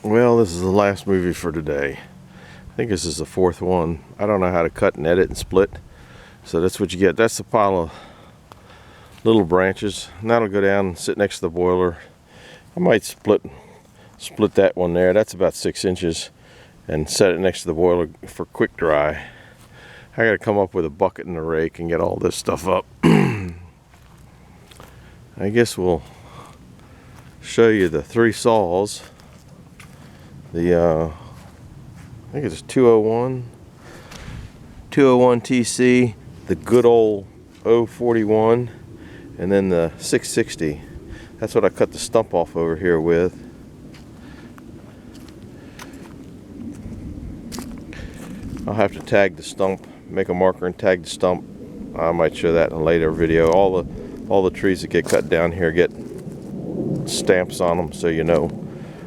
Well, this is the last movie for today. I think this is the fourth one. I don't know how to cut and edit and split. So that's what you get. That's the pile of little branches. And that'll go down and sit next to the boiler. I might split that one there. That's about 6 inches. And set it next to the boiler for quick dry. I gotta come up with a bucket and a rake and get all this stuff up. I guess we'll show you the 3 saws. I think it's 201 TC, the good old 041, and then the 660. That's what I cut the stump off over here with. I'll have to tag the stump, make a marker and tag the stump. I might show that in a later video. All the trees that get cut down here get stamps on them, so you know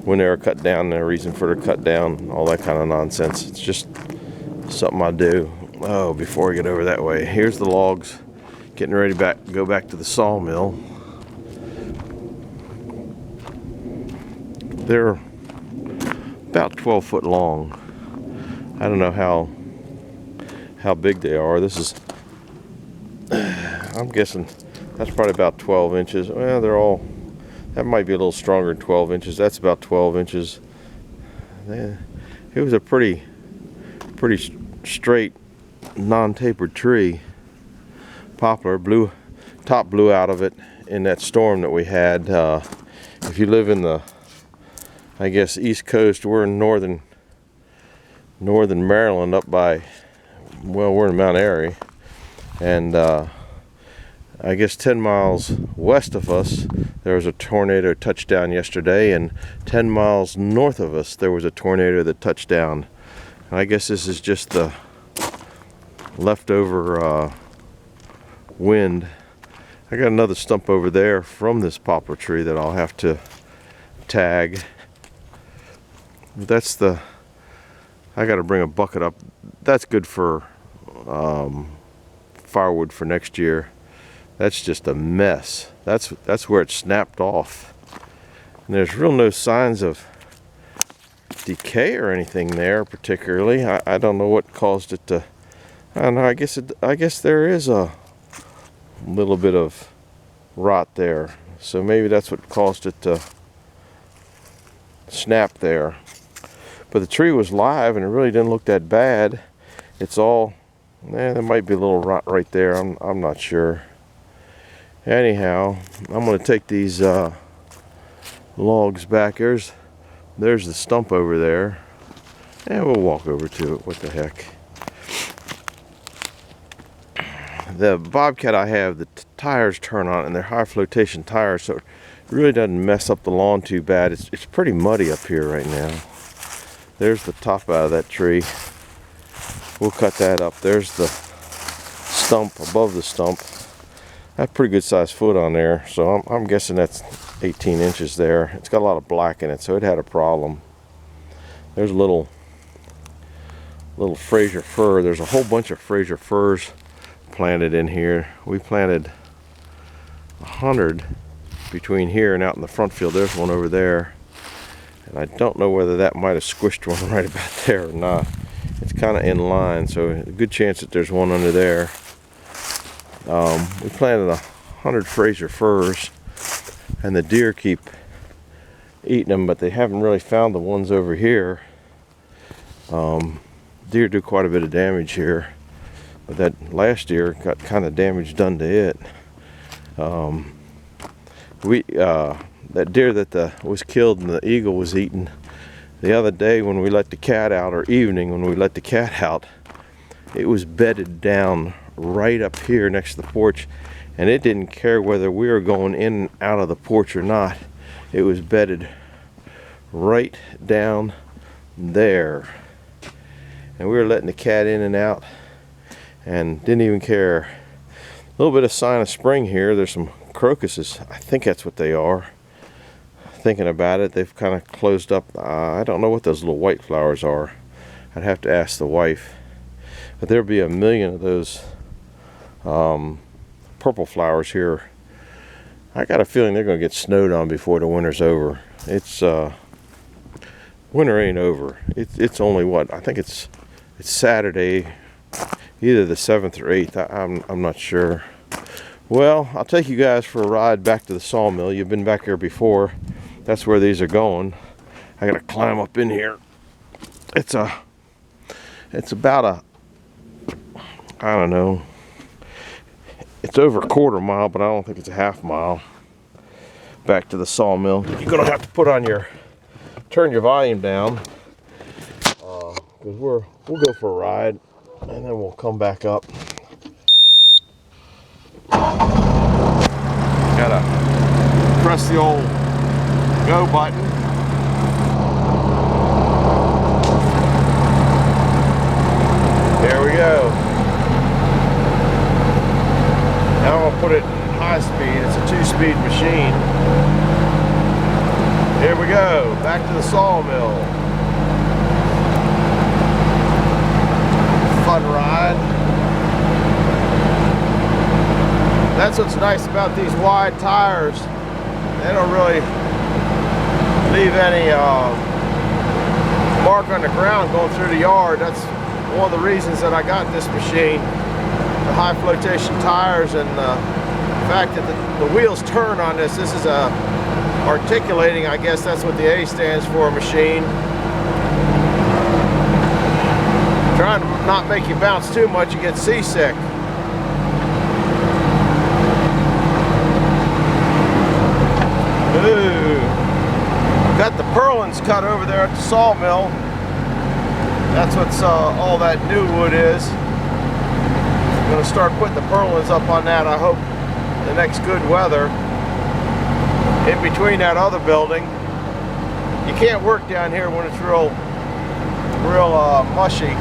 when they're cut down, the reason for their cut down, all that kind of nonsense. It's just something I do. Oh, before I get over that way, here's the logs getting ready to go back to the sawmill. They're about 12 foot long. I don't know how big they are. This is, I'm guessing that's probably about 12 inches. Well, that might be a little stronger than 12 inches. That's about 12 inches. It was a pretty straight, non-tapered tree. Poplar top blew out of it in that storm that we had. If you live in the, I guess, East Coast, we're in northern Maryland, up by, well, we're in Mount Airy, and I guess 10 miles west of us there was a tornado touchdown yesterday, and 10 miles north of us there was a tornado that touched down. And I guess this is just the leftover wind. I got another stump over there from this poplar tree that I'll have to tag. That's the, I got to bring a bucket up. That's good for firewood for next year. That's just a mess. That's where it snapped off. And there's no signs of decay or anything there particularly. I don't know what caused it to. I don't know. I guess there is a little bit of rot there. So maybe that's what caused it to snap there. But the tree was live and it really didn't look that bad. It's all, there might be a little rot right there. I'm not sure. Anyhow, I'm going to take these logs back. There's the stump over there. And we'll walk over to it. What the heck. The Bobcat I have, the tires turn on, and they're high flotation tires, so it really doesn't mess up the lawn too bad. It's pretty muddy up here right now. There's the top out of that tree. We'll cut that up. There's the stump above the stump. That's pretty good sized foot on there, so I'm guessing that's 18 inches there. It's got a lot of black in it, so it had a problem. There's a little Fraser fir. There's a whole bunch of Fraser firs planted in here. We planted 100 between here and out in the front field. There's one over there, and I don't know whether that might have squished one right about there or not. It's kind of in line, so a good chance that there's one under there. We planted 100 Fraser firs, and the deer keep eating them, but they haven't really found the ones over here. Deer do quite a bit of damage here, but that last year got kind of damage done to it. That deer that was killed and the eagle was eaten the other day when we let the cat out, or evening when we let the cat out, it was bedded down right up here next to the porch, and it didn't care whether we were going in and out of the porch or not. It was bedded right down there, and we were letting the cat in and out and didn't even care. A little bit of sign of spring here. There's some crocuses. I think that's what they are. Thinking about it, they've kind of closed up. I don't know what those little white flowers are. I'd have to ask the wife. But there'll be a million of those purple flowers here. I got a feeling they're going to get snowed on before the winter's over. It's winter ain't over. It's only what, I think it's Saturday, either the 7th or 8th. I'm not sure. Well, I'll take you guys for a ride back to the sawmill. You've been back here before. That's where these are going. I gotta climb up in here. It's about a, I don't know, it's over a quarter mile, but I don't think it's a half mile back to the sawmill. You're gonna have to put on your, turn your volume down, because we'll go for a ride and then we'll come back up. Gotta press the old go button. There we go. Now I'm gonna put it in high speed. It's a 2-speed machine. Here we go, back to the sawmill. Fun ride. That's what's nice about these wide tires. They don't really leave any mark on the ground going through the yard. That's one of the reasons that I got this machine. The high flotation tires and the fact that the wheels turn on this. This is a articulating, I guess that's what the A stands for, machine. Trying to not make you bounce too much, you get seasick. Ooh. Got the purlins cut over there at the sawmill. That's what's all that new wood is. I'm going to start putting the purlins up on that, I hope, the next good weather. In between that other building. You can't work down here when it's real mushy.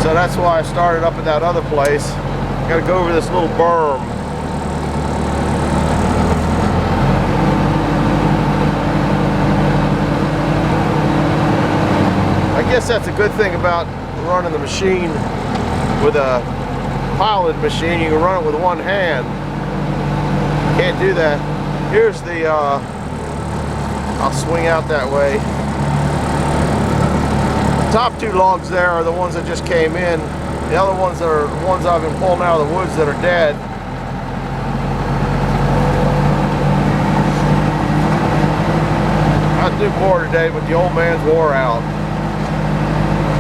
So that's why I started up at that other place. Got to go over this little berm. I guess that's a good thing about running the machine with a piloted machine. You can run it with one hand. Can't do that. Here's the, I'll swing out that way. The top 2 logs there are the ones that just came in. The other ones are the ones I've been pulling out of the woods that are dead. I'd do more today, but the old man's wore out.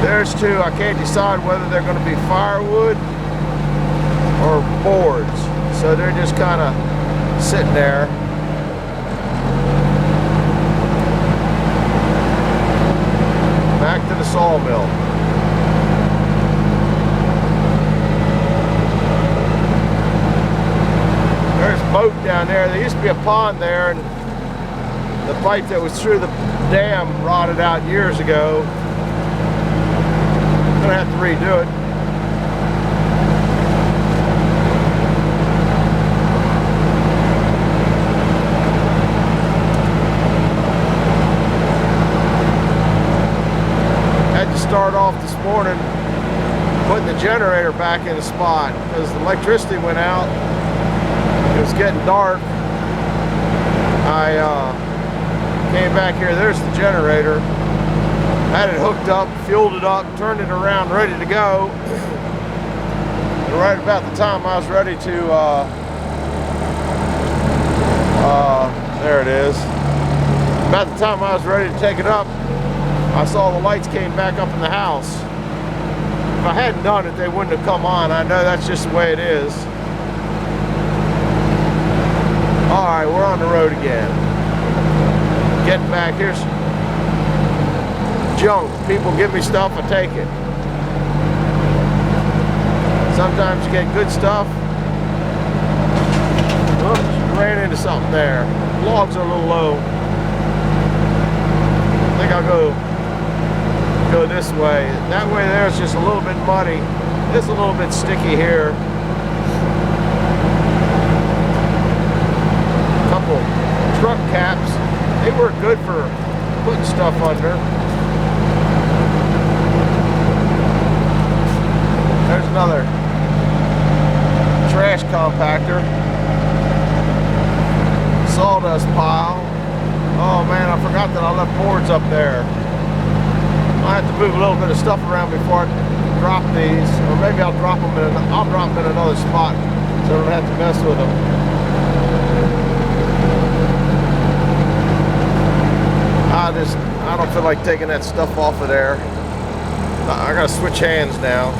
There's 2. I can't decide whether they're going to be firewood or boards. So they're just kind of sitting there. Back to the sawmill. There's a boat down there. There used to be a pond there, and the pipe that was through the dam rotted out years ago. I'm gonna have to redo it. Start off this morning putting the generator back in the spot because the electricity went out. It was getting dark. I came back here. There's the generator. Had it hooked up, fueled it up, turned it around, ready to go. And right about the time I was ready to there it is. About the time I was ready to take it up, I saw the lights came back up in the house. If I hadn't done it, they wouldn't have come on. I know that's just the way it is. All right, we're on the road again. Getting back, here's junk. People give me stuff, I take it. Sometimes you get good stuff. Oops, ran into something there. Logs are a little low. I think I'll go this way. That way there's just a little bit muddy. It's a little bit sticky here. A couple truck caps. They work good for putting stuff under. There's another trash compactor. Sawdust pile. Oh man, I forgot out that I left boards up there. I have to move a little bit of stuff around before I drop these, or maybe I'll drop them in. I'll drop them in another spot, so I don't have to mess with them. I don't feel like taking that stuff off of there. I gotta switch hands now.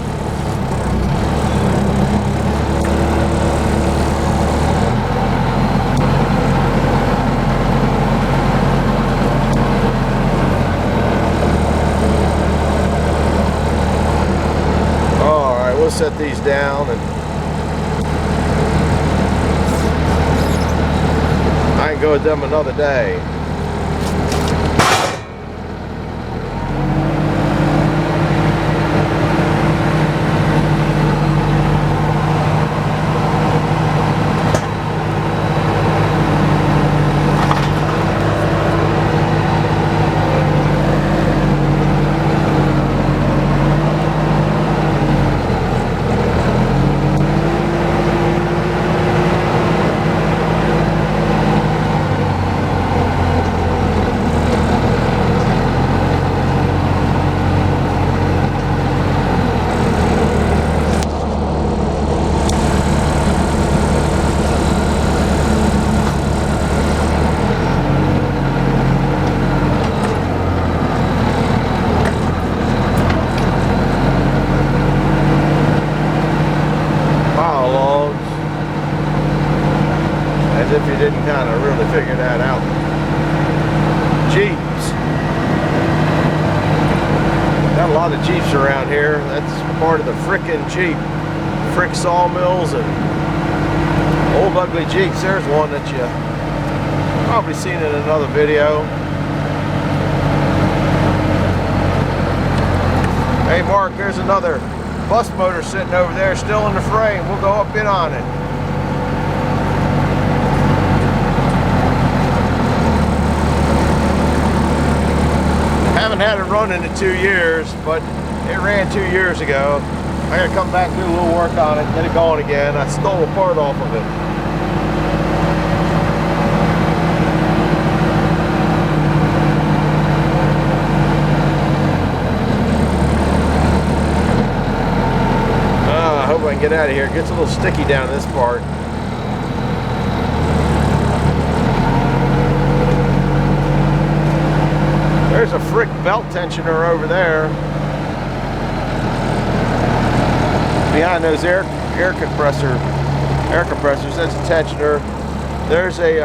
We'll set these down, and I can go with them another day. If you didn't kind of really figure that out. Jeeps. Got a lot of Jeeps around here. That's part of the frickin' Jeep. Frick Sawmills and old ugly Jeeps. There's one that you probably seen in another video. Hey Mark, there's another bus motor sitting over there still in the frame. We'll go up in on it. Haven't had it running in 2 years, but it ran 2 years ago. I gotta come back, do a little work on it, get it going again. I stole a part off of it. I hope I can get out of here. It gets a little sticky down this part. There's a frick belt tensioner over there. Behind those air compressors, that's a tensioner. There's a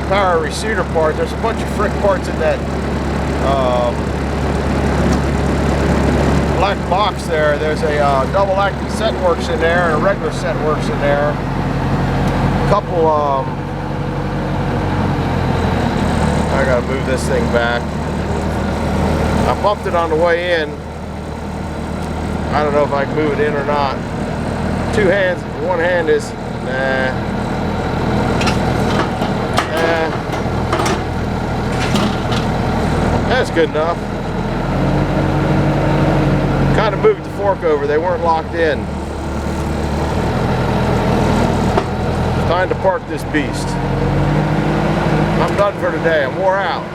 power receiver part. There's a bunch of frick parts in that black box there. There's a double acting set works in there and a regular set works in there. A couple I gotta move this thing back. I bumped it on the way in. I don't know if I can move it in or not. Two hands, one hand is, nah. That's good enough. Kind of moved the fork over, they weren't locked in. Time to park this beast. I'm done for today, I'm wore out.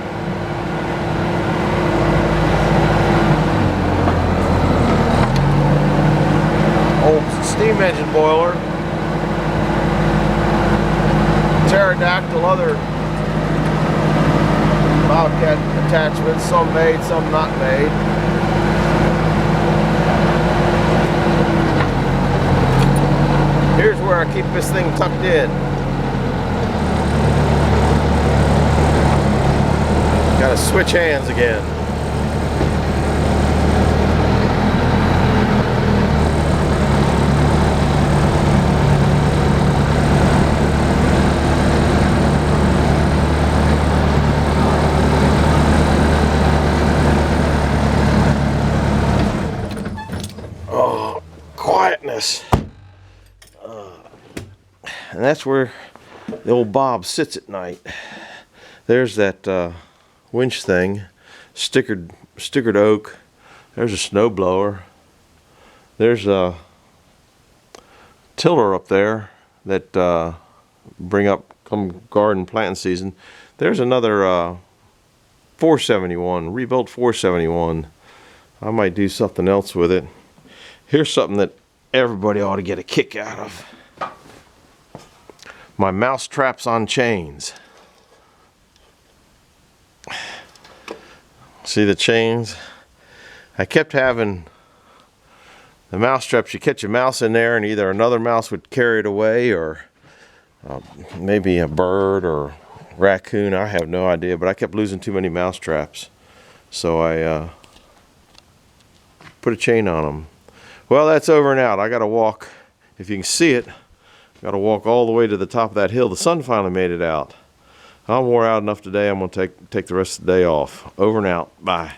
Old steam engine boiler. Pterodactyl, other Bobcat attachments, some made, some not made. Here's where I keep this thing tucked in. Gotta switch hands again. Oh, quietness. And that's where the old Bob sits at night. There's that winch thing, stickered oak. There's a snow blower. There's a tiller up there that bring up come garden planting season. There's another 471, rebuilt 471. I might do something else with it. Here's something that everybody ought to get a kick out of. My mouse traps on chains. See the chains? I kept having the mouse traps. You catch a mouse in there and either another mouse would carry it away, or maybe a bird or raccoon, I have no idea, but I kept losing too many mouse traps, so I put a chain on them. Well, that's over and out. I gotta walk, if you can see it, gotta walk all the way to the top of that hill. The sun finally made it out. I'm wore out enough today. I'm gonna take the rest of the day off. Over and out. Bye.